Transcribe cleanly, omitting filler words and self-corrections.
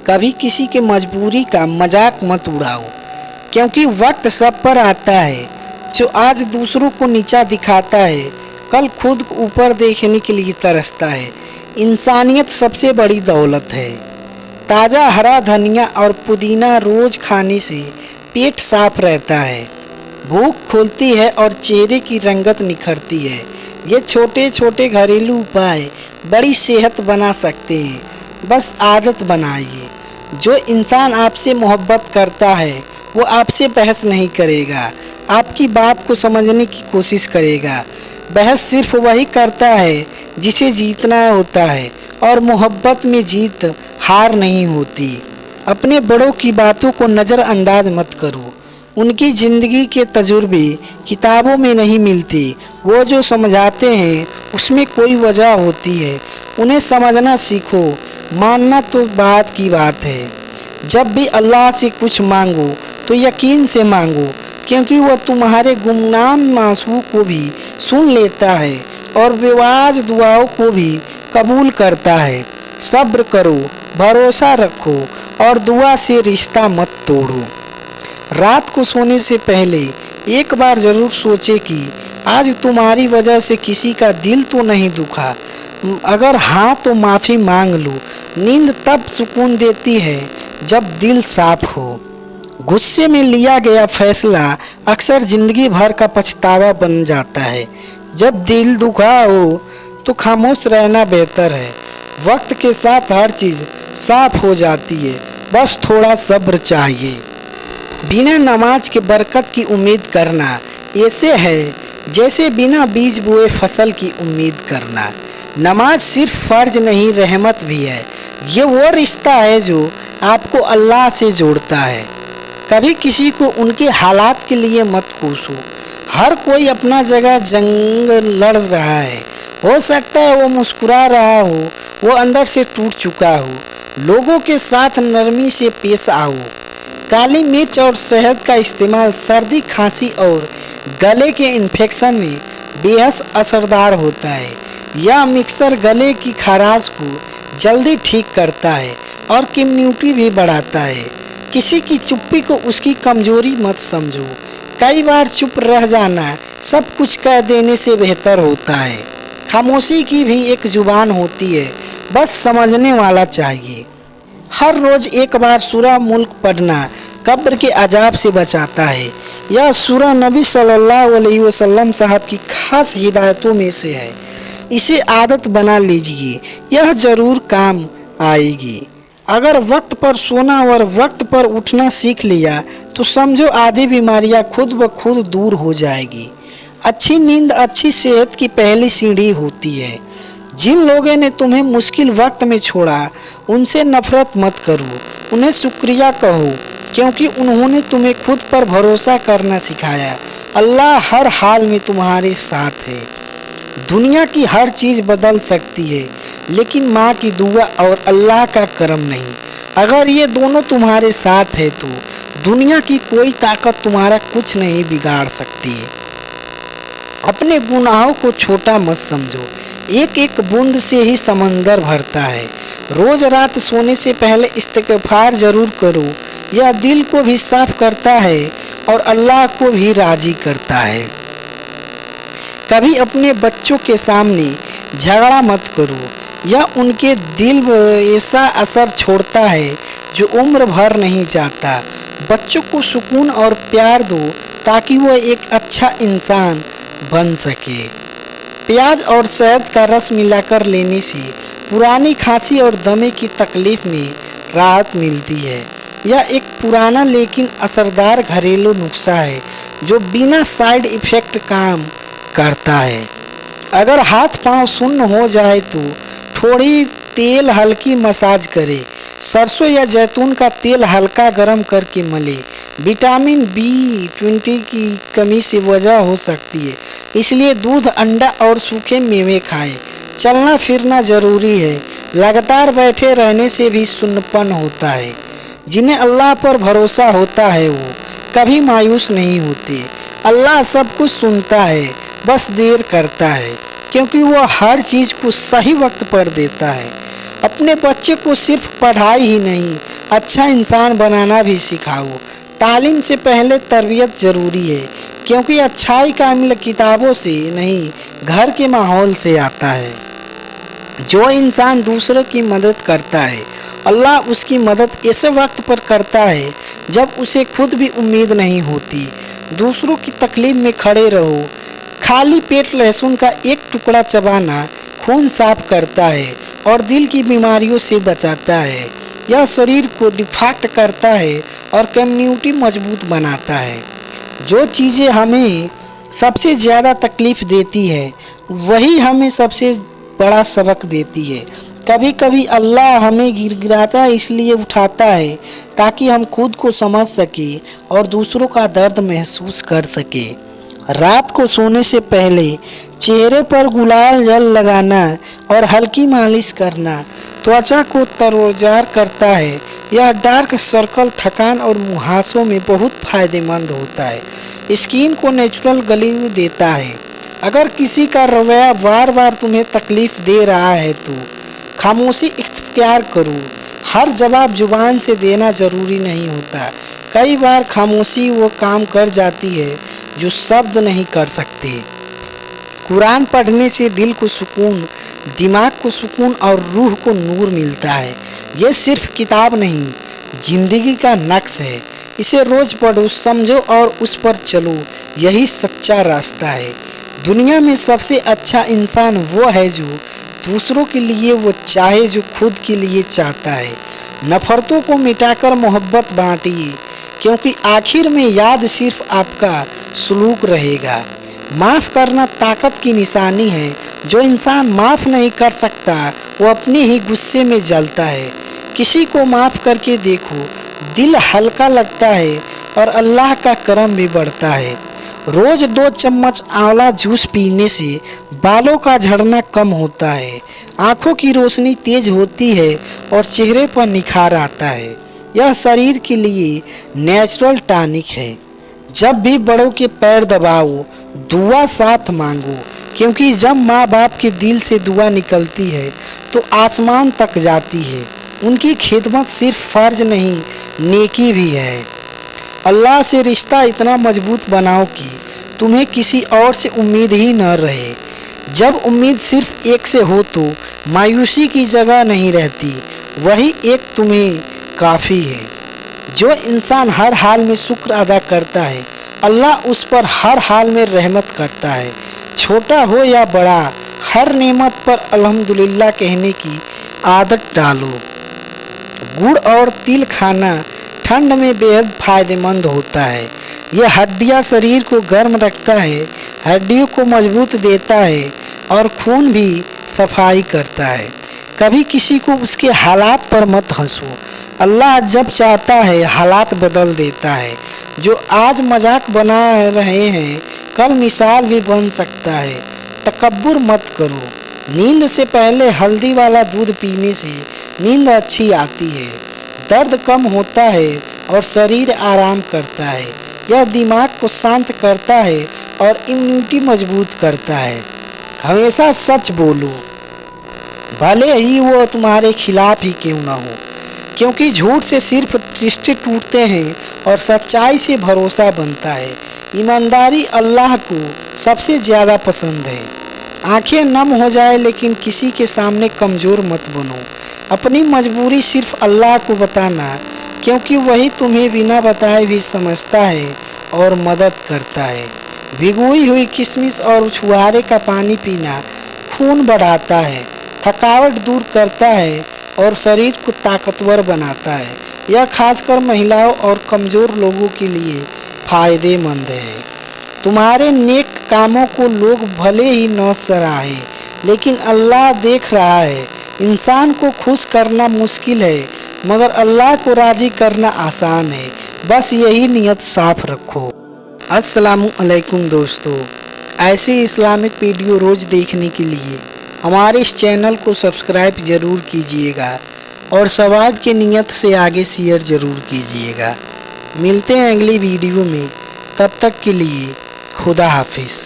कभी किसी के मजबूरी का मजाक मत उड़ाओ, क्योंकि वक्त सब पर आता है। जो आज दूसरों को नीचा दिखाता है, कल खुद को ऊपर देखने के लिए तरसता है। इंसानियत सबसे बड़ी दौलत है। ताज़ा हरा धनिया और पुदीना रोज खाने से पेट साफ रहता है, भूख खुलती है और चेहरे की रंगत निखरती है। ये छोटे छोटे घरेलू उपाय बड़ी सेहत बना सकते हैं, बस आदत बनाइए। जो इंसान आपसे मोहब्बत करता है वो आपसे बहस नहीं करेगा, आपकी बात को समझने की कोशिश करेगा। बहस सिर्फ वही करता है जिसे जीतना होता है, और मोहब्बत में जीत हार नहीं होती। अपने बड़ों की बातों को नज़रअंदाज मत करो। उनकी ज़िंदगी के तजुर्बे किताबों में नहीं मिलते। वो जो समझाते हैं उसमें कोई वजह होती है। उन्हें समझना सीखो, मानना तो बात की बात है। जब भी अल्लाह से कुछ मांगो तो यकीन से मांगो, क्योंकि वह तुम्हारे गुमनाम मासूम को भी सुन लेता है और बेवाज दुआओं को भी कबूल करता है। सब्र करो, भरोसा रखो और दुआ से रिश्ता मत तोड़ो। रात को सोने से पहले एक बार ज़रूर सोचे कि आज तुम्हारी वजह से किसी का दिल तो नहीं दुखा। अगर हाँ तो माफ़ी मांग लो। नींद तब सुकून देती है जब दिल साफ हो। गुस्से में लिया गया फैसला अक्सर ज़िंदगी भर का पछतावा बन जाता है। जब दिल दुखा हो तो खामोश रहना बेहतर है। वक्त के साथ हर चीज़ साफ हो जाती है, बस थोड़ा सब्र चाहिए। बिना नमाज के बरकत की उम्मीद करना ऐसे है जैसे बिना बीज बोए फसल की उम्मीद करना। नमाज सिर्फ फ़र्ज नहीं, रहमत भी है। ये वो रिश्ता है जो आपको अल्लाह से जोड़ता है। कभी किसी को उनके हालात के लिए मत कोसो। हर कोई अपना जगह जंग लड़ रहा है। हो सकता है वो मुस्कुरा रहा हो, वो अंदर से टूट चुका हो। लोगों के साथ नरमी से पेश आओ। काली मिर्च और शहद का इस्तेमाल सर्दी, खांसी और गले के इन्फेक्शन में बेहद असरदार होता है। यह मिक्सर गले की खराश को जल्दी ठीक करता है और इम्यूनिटी भी बढ़ाता है। किसी की चुप्पी को उसकी कमजोरी मत समझो। कई बार चुप रह जाना सब कुछ कह देने से बेहतर होता है। खामोशी की भी एक जुबान होती है, बस समझने वाला चाहिए। हर रोज़ एक बार सूरह मुल्क पढ़ना कब्र के अजाब से बचाता है। यह सूरह नबी सल्लल्लाहु अलैहि वसल्लम साहब की खास हिदायतों में से है। इसे आदत बना लीजिए, यह ज़रूर काम आएगी। अगर वक्त पर सोना और वक्त पर उठना सीख लिया तो समझो आधी बीमारियां खुद ब खुद दूर हो जाएगी। अच्छी नींद अच्छी सेहत की पहली सीढ़ी होती है। जिन लोगों ने तुम्हें मुश्किल वक्त में छोड़ा उनसे नफरत मत करो, उन्हें शुक्रिया कहो, क्योंकि उन्होंने तुम्हें खुद पर भरोसा करना सिखाया। अल्लाह हर हाल में तुम्हारे साथ है। दुनिया की हर चीज़ बदल सकती है, लेकिन माँ की दुआ और अल्लाह का करम नहीं। अगर ये दोनों तुम्हारे साथ है तो दुनिया की कोई ताकत तुम्हारा कुछ नहीं बिगाड़ सकती है। अपने गुनाहों को छोटा मत समझो। एक एक बूंद से ही समंदर भरता है। रोज़ रात सोने से पहले इस्तिग़फ़ार ज़रूर करो। यह दिल को भी साफ करता है और अल्लाह को भी राज़ी करता है। कभी अपने बच्चों के सामने झगड़ा मत करो। यह उनके दिल में ऐसा असर छोड़ता है जो उम्र भर नहीं जाता। बच्चों को सुकून और प्यार दो ताकि वह एक अच्छा इंसान बन सके। प्याज और शहद का रस मिलाकर लेने से पुरानी खांसी और दमे की तकलीफ में राहत मिलती है। यह एक पुराना लेकिन असरदार घरेलू नुस्खा है जो बिना साइड इफ़ेक्ट काम करता है। अगर हाथ पांव सुन्न हो जाए तो थोड़ी तेल हल्की मसाज करें। सरसों या जैतून का तेल हल्का गरम करके मले। विटामिन B20 की कमी से वजह हो सकती है, इसलिए दूध, अंडा और सूखे मेवे खाएं। चलना फिरना ज़रूरी है। लगातार बैठे रहने से भी सुन्नपन होता है। जिन्हें अल्लाह पर भरोसा होता है वो कभी मायूस नहीं होते। अल्लाह सब कुछ सुनता है, बस देर करता है। क्योंकि वो हर चीज़ को सही वक्त पर देता है। अपने बच्चे को सिर्फ पढ़ाई ही नहीं, अच्छा इंसान बनाना भी सिखाओ। तालीम से पहले तरबियत ज़रूरी है, क्योंकि अच्छाई का अमल किताबों से नहीं, घर के माहौल से आता है। जो इंसान दूसरों की मदद करता है, अल्लाह उसकी मदद ऐसे वक्त पर करता है जब उसे खुद भी उम्मीद नहीं होती। दूसरों की तकलीफ में खड़े रहो। खाली पेट लहसुन का एक टुकड़ा चबाना खून साफ करता है और दिल की बीमारियों से बचाता है। यह शरीर को डिफाक्ट करता है और कम्युनिटी मजबूत बनाता है। जो चीज़ें हमें सबसे ज़्यादा तकलीफ़ देती है, वही हमें सबसे बड़ा सबक देती है। कभी कभी अल्लाह हमें गिराता इसलिए उठाता है ताकि हम खुद को समझ सके और दूसरों का दर्द महसूस कर सके। रात को सोने से पहले चेहरे पर गुलाल जल लगाना और हल्की मालिश करना त्वचा को तरोजार करता है। यह डार्क सर्कल, थकान और मुहासों में बहुत फायदेमंद होता है। स्किन को नेचुरल ग्लो देता है। अगर किसी का रवैया बार बार तुम्हें तकलीफ दे रहा है तो खामोशी इख्तियार करो। हर जवाब जुबान से देना ज़रूरी नहीं होता। कई बार खामोशी वो काम कर जाती है जो शब्द नहीं कर सकते। कुरान पढ़ने से दिल को सुकून, दिमाग को सुकून और रूह को नूर मिलता है। ये सिर्फ किताब नहीं, जिंदगी का नक्श है। इसे रोज़ पढ़ो, समझो और उस पर चलो। यही सच्चा रास्ता है। दुनिया में सबसे अच्छा इंसान वो है जो दूसरों के लिए वो चाहे जो खुद के लिए चाहता है। नफ़रतों को मिटाकर मोहब्बत बांटिए, क्योंकि आखिर में याद सिर्फ आपका सलूक रहेगा। माफ़ करना ताकत की निशानी है। जो इंसान माफ़ नहीं कर सकता वो अपने ही गुस्से में जलता है। किसी को माफ़ करके देखो, दिल हल्का लगता है और अल्लाह का करम भी बढ़ता है। रोज़ 2 चम्मच आंवला जूस पीने से बालों का झड़ना कम होता है, आँखों की रोशनी तेज होती है और चेहरे पर निखार आता है। यह शरीर के लिए नेचुरल टॉनिक है। जब भी बड़ों के पैर दबाओ, दुआ साथ मांगो, क्योंकि जब माँ बाप के दिल से दुआ निकलती है तो आसमान तक जाती है। उनकी खिदमत सिर्फ फ़र्ज नहीं, नेकी भी है। अल्लाह से रिश्ता इतना मजबूत बनाओ कि तुम्हें किसी और से उम्मीद ही न रहे। जब उम्मीद सिर्फ एक से हो तो मायूसी की जगह नहीं रहती। वही एक तुम्हें काफ़ी है। जो इंसान हर हाल में शुक्र अदा करता है, अल्लाह उस पर हर हाल में रहमत करता है। छोटा हो या बड़ा, हर नेमत पर अल्हम्दुलिल्लाह कहने की आदत डालो। गुड़ और तिल खाना ठंड में बेहद फायदेमंद होता है। यह हड्डियां शरीर को गर्म रखता है, हड्डियों को मजबूत देता है और खून भी सफाई करता है। कभी किसी को उसके हालात पर मत हंसो। अल्लाह जब चाहता है हालात बदल देता है। जो आज मजाक बना रहे हैं, कल मिसाल भी बन सकता है। तकब्बुर मत करो। नींद से पहले हल्दी वाला दूध पीने से नींद अच्छी आती है, दर्द कम होता है और शरीर आराम करता है। यह दिमाग को शांत करता है और इम्यूनिटी मजबूत करता है। हमेशा सच बोलो, भले ही वो तुम्हारे खिलाफ ही क्यों ना हो, क्योंकि झूठ से सिर्फ रिश्ते टूटते हैं और सच्चाई से भरोसा बनता है। ईमानदारी अल्लाह को सबसे ज़्यादा पसंद है। आंखें नम हो जाए लेकिन किसी के सामने कमज़ोर मत बनो। अपनी मजबूरी सिर्फ अल्लाह को बताना, क्योंकि वही तुम्हें बिना बताए भी समझता है और मदद करता है। भिगोई हुई किशमिश और छुहारे का पानी पीना खून बढ़ाता है, थकावट दूर करता है और शरीर को ताकतवर बनाता है। यह खासकर महिलाओं और कमज़ोर लोगों के लिए फ़ायदेमंद है। तुम्हारे नेक कामों को लोग भले ही न सराहें, लेकिन अल्लाह देख रहा है। इंसान को खुश करना मुश्किल है, मगर अल्लाह को राज़ी करना आसान है। बस यही नियत साफ रखो। अस्सलामु अलैकुम दोस्तों, ऐसे इस्लामिक वीडियो रोज़ देखने के लिए हमारे इस चैनल को सब्सक्राइब ज़रूर कीजिएगा और सवाब के नियत से आगे शेयर ज़रूर कीजिएगा। मिलते हैं अगली वीडियो में, तब तक के लिए खुदा हाफिज़।